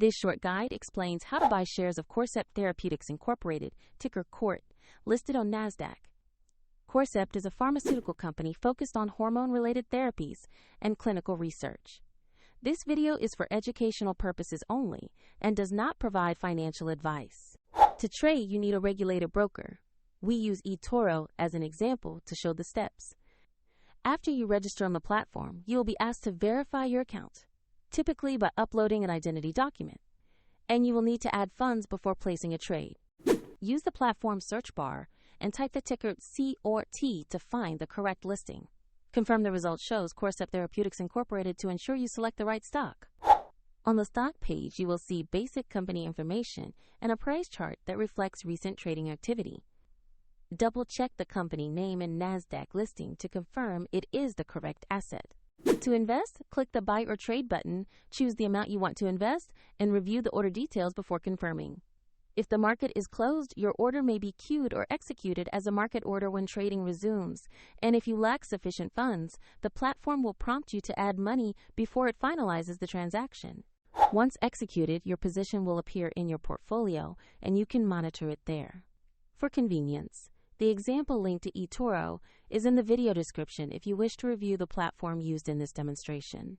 This short guide explains how to buy shares of Corcept Therapeutics Incorporated, ticker CORT, listed on NASDAQ. Corcept is a pharmaceutical company focused on hormone-related therapies and clinical research. This video is for educational purposes only and does not provide financial advice. To trade, you need a regulated broker. We use eToro as an example to show the steps. After you register on the platform, you will be asked to verify your account, typically by uploading an identity document, and you will need to add funds before placing a trade. Use the platform search bar and type the ticker CORT to find the correct listing. Confirm the result shows Corcept Therapeutics Incorporated to ensure you select the right stock. On the stock page, you will see basic company information and a price chart that reflects recent trading activity. Double-check the company name and NASDAQ listing to confirm it is the correct asset. To invest, click the Buy or Trade button, choose the amount you want to invest, and review the order details before confirming. If the market is closed, your order may be queued or executed as a market order when trading resumes. And if you lack sufficient funds, the platform will prompt you to add money before it finalizes the transaction. Once executed, your position will appear in your portfolio, and you can monitor it there. For convenience, the example link to eToro is in the video description if you wish to review the platform used in this demonstration.